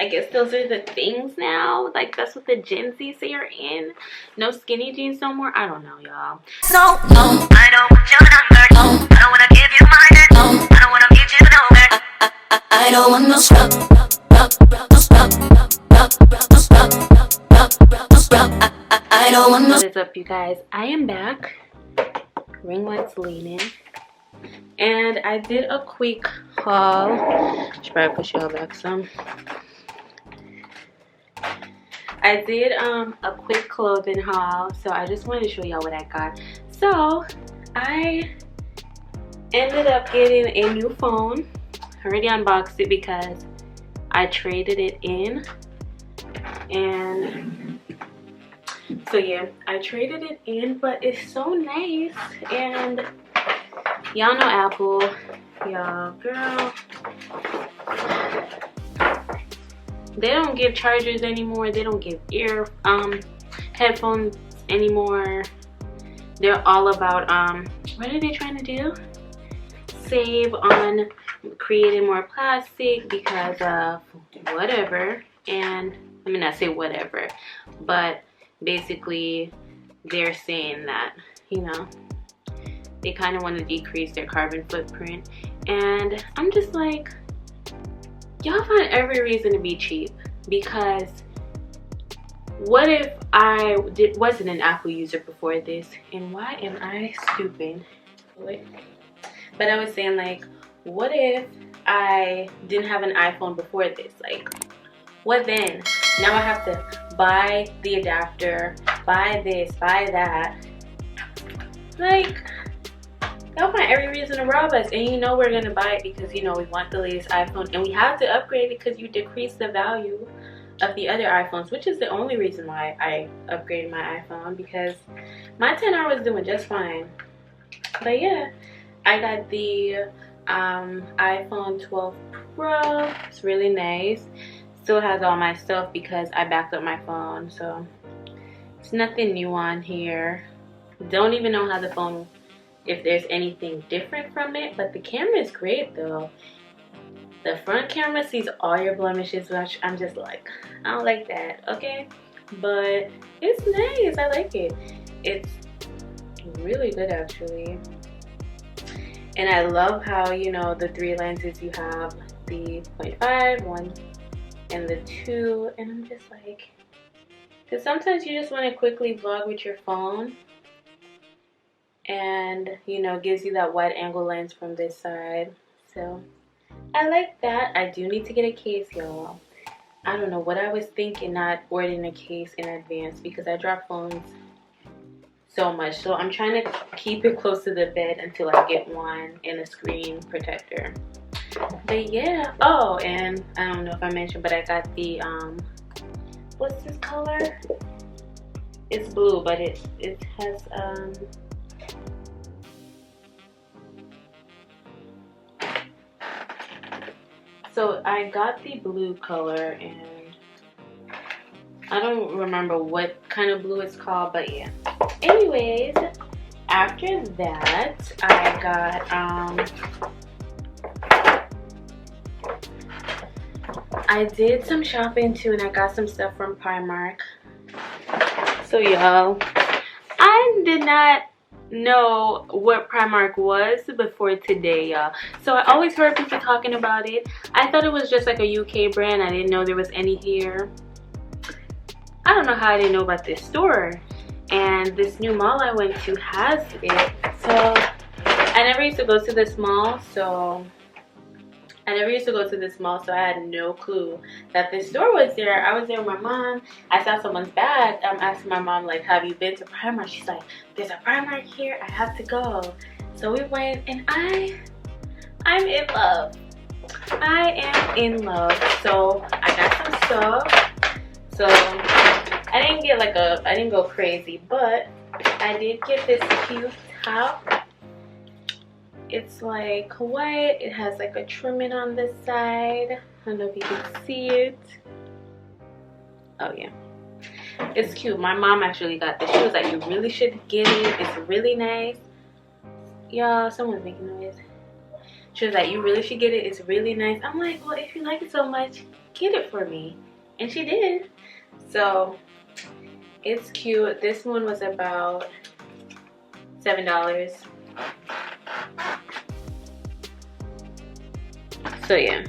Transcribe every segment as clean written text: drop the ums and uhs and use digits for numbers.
I guess those are the things now. Like, that's what the Gen Z say are in. No skinny jeans no more. I don't know, y'all. So, no, I don't want your number. No, I don't want to give you mine. No, I don't want to get you nowhere. I don't want no scrub. I don't want no. What is up, you guys? I am back. Ring light's leaning. And I did a quick haul. Should probably push y'all back some. I did a quick clothing haul, so I just wanted to show y'all what I got. So I ended up getting a new phone. I already unboxed it because I traded it in, and so yeah, I traded it in, but it's so nice. And y'all know Apple, y'all, girl, they don't give chargers anymore. They don't give headphones anymore. They're all about what are they trying to do? Save on creating more plastic because of whatever. And I mean, not say whatever, but basically they're saying that, you know, they kind of want to decrease their carbon footprint. And I'm just like, y'all find every reason to be cheap, because what if I wasn't an Apple user before this? And why am I stupid? But I was saying, like, what if I didn't have an iPhone before this? Like, what then? Now I have to buy the adapter, buy this, buy that. Like, they'll find every reason to rob us. And you know we're gonna buy it because, you know, we want the latest iPhone, and we have to upgrade it because you decrease the value of the other iPhones, which is the only reason why I upgraded my iPhone, because my 10R was doing just fine. But yeah, I got the iPhone 12 Pro. It's really nice. Still has all my stuff because I backed up my phone, so it's nothing new on here. Don't even know how the phone, if there's anything different from it, but the camera is great though. The front camera sees all your blemishes, which I'm just like, I don't like that, okay? But it's nice, I like it. It's really good actually. And I love how, you know, the 3 lenses you have, the 0.5, 1, and the 2, and I'm just like, because sometimes you just want to quickly vlog with your phone, and, you know, gives you that wide angle lens from this side. So I like that. I do need to get a case, y'all. I don't know what I was thinking not ordering a case in advance, because I drop phones so much. So I'm trying to keep it close to the bed until I get one and a screen protector. But yeah. Oh, and I don't know if I mentioned, but I got the what's this color? It's blue, but it has so I got the blue color, and I don't remember what kind of blue it's called, but yeah. Anyways, after that, I got I did some shopping too, and I got some stuff from Primark. So y'all, I did not know what Primark was before today, y'all. So I always heard people talking about it. I thought it was just like a UK brand. I didn't know there was any here. I don't know how I didn't know about this store. And this new mall I went to has it. So I never used to go to this mall, so I had no clue that this store was there. I was there with my mom. I saw someone's bag. I'm asking my mom, like, have you been to Primark? She's like, there's a Primark here. I have to go. So we went, and I'm in love. I am in love. So I got some stuff. So I didn't go crazy, but I did get this cute top. It's like white. It has like a trimming on the side. I don't know if you can see it. Oh yeah, it's cute. My mom actually got this. She was like, you really should get it. It's really nice. Y'all, someone's making noise. She was like, you really should get it. It's really nice. I'm like, well, if you like it so much, get it for me. And she did. So it's cute. This one was about $7. So yeah.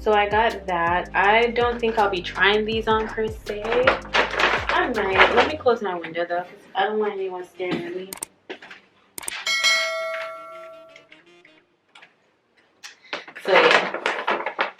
So I got that. I don't think I'll be trying these on per se. I might. Let me close my window though, because I don't want anyone staring at me. So yeah,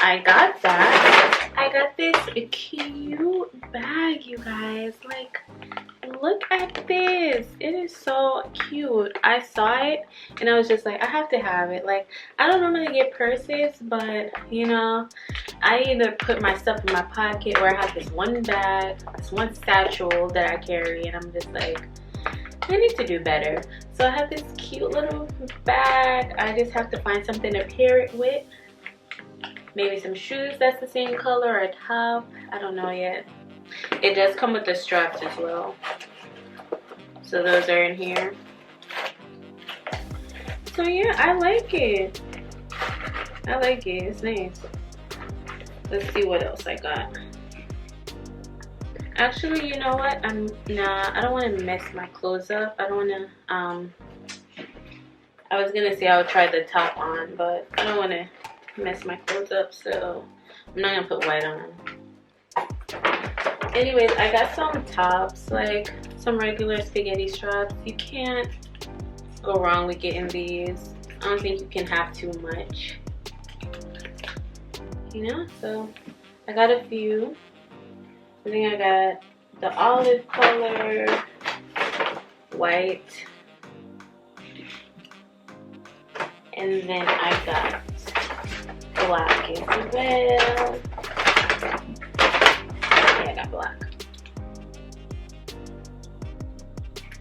I got that. I got this cute bag, you guys. Like, look at this. It is so cute. I saw it and I was just like, I have to have it. Like, I don't normally get purses, but you know, I either put my stuff in my pocket or I have this one bag, this one satchel that I carry, and I'm just like, I need to do better. So I have this cute little bag. I just have to find something to pair it with. Maybe some shoes that's the same color, or a top. I don't know yet. It does come with the straps as well. So those are in here. So yeah, I like it. I like it. It's nice. Let's see what else I got. Actually, you know what? I don't want to mess my clothes up. I don't want to, I was going to say I'll try the top on, but I don't want to mess my clothes up, so I'm not going to put white on. Anyways, I got some tops, like some regular spaghetti straps. You can't go wrong with getting these. I don't think you can have too much. You know, so I got a few. I think I got the olive color, white, and then I got black as well. Yeah, I got black.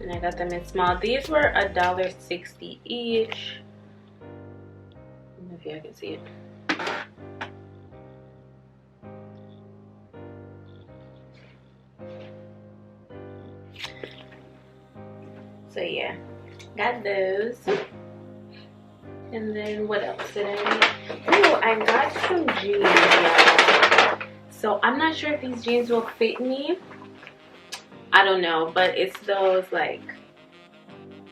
And I got them in small. These were $1.60 each. I don't know if y'all can see it. So yeah, got those. And then what else did I get? Oh, I got some jeans, y'all. So I'm not sure if these jeans will fit me. I don't know, but it's those like,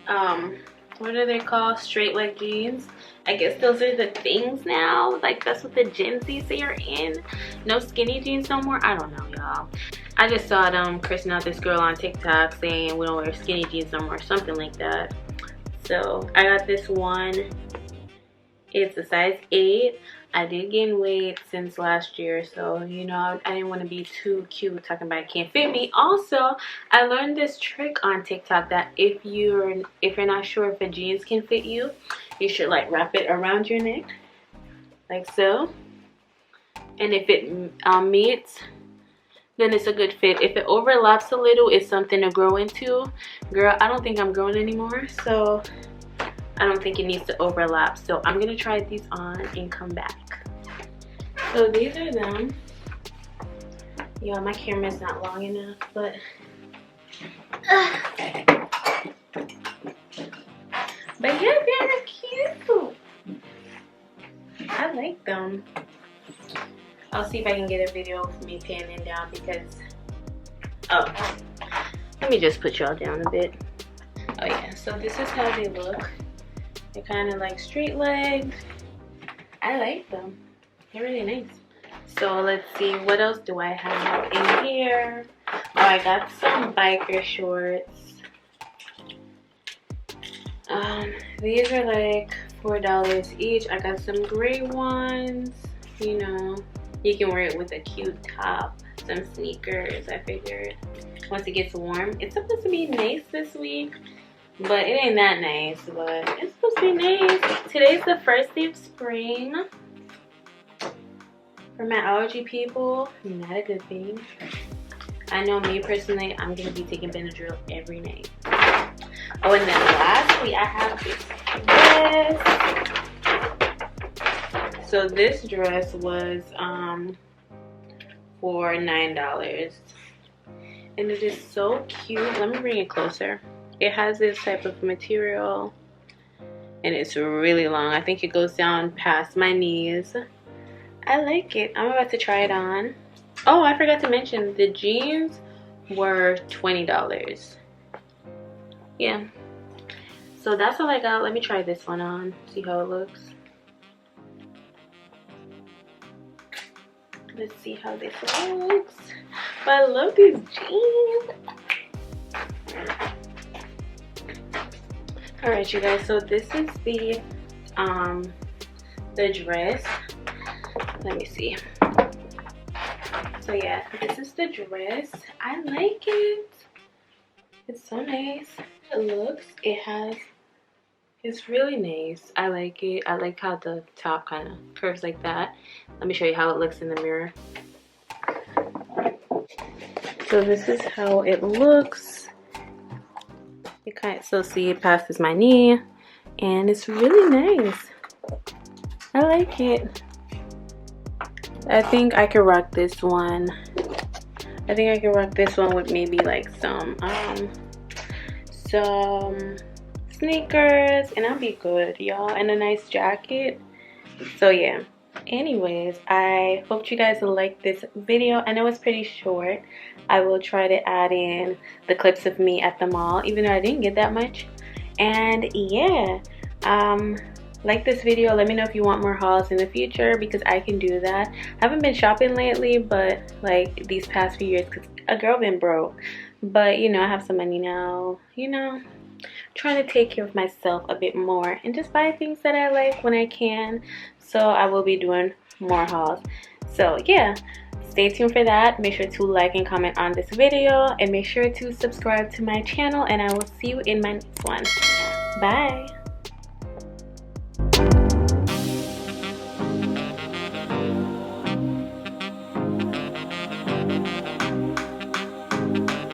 what are they called? Straight leg jeans. I guess those are the things now. Like, that's what the Gen Z say are in. No skinny jeans no more. I don't know, y'all. I just saw them cursing out this girl on TikTok saying we don't wear skinny jeans no more, something like that. So I got this one. It's a size 8. I did gain weight since last year, so you know, I didn't want to be too cute talking about it can't fit me. Also, I learned this trick on TikTok that if you're not sure if a jeans can fit you, you should like wrap it around your neck like so, and if it meets, then it's a good fit. If it overlaps a little, it's something to grow into. Girl, I don't think I'm growing anymore, so I don't think it needs to overlap. So I'm gonna try these on and come back. So these are them. Yeah, my camera's not long enough, but yeah, they're cute. I like them. I'll see if I can get a video of me panning down because, oh, let me just put y'all down a bit. Oh yeah, so this is how they look. They're kind of like straight legs. I like them. They're really nice. So let's see, what else do I have in here? Oh, I got some biker shorts. These are like $4 each. I got some gray ones. You know, you can wear it with a cute top, some sneakers. I figured once it gets warm. It's supposed to be nice this week, but it ain't that nice, but it's supposed to be nice. Today's the first day of spring. For my allergy people, not a good thing. I know me personally, I'm gonna be taking Benadryl every night. Oh, and then lastly, I have this dress. So this dress was for $9. And it is so cute. Let me bring it closer. It has this type of material. and it's really long. I think it goes down past my knees. I like it. I'm about to try it on. Oh, I forgot to mention the jeans were $20. Yeah, so that's all I got. Let me try this one on, see how it looks. Let's see how this looks. But I love these jeans. All right, you guys, so this is the dress. Let me see. So yeah, this is the dress. I like it. It's so nice. It looks, it's really nice. I like it. I like how the top kind of curves like that. Let me show you how it looks in the mirror. So this is how it looks. You can't still see it passes my knee, and it's really nice. I like it. I think I could rock this one. I think I could rock this one with maybe like some sneakers, and I'll be good, y'all, and a nice jacket. So yeah, anyways, I hope you guys liked this video. I know it's pretty short. I will try to add in the clips of me at the mall, even though I didn't get that much. And yeah, like this video. Let me know if you want more hauls in the future, because I can do that. I haven't been shopping lately, but like these past few years, because a girl been broke. But you know, I have some money now, you know, trying to take care of myself a bit more and just buy things that I like when I can. So I will be doing more hauls. So yeah, stay tuned for that. Make sure to like and comment on this video, and make sure to subscribe to my channel, and I will see you in my next one. Bye.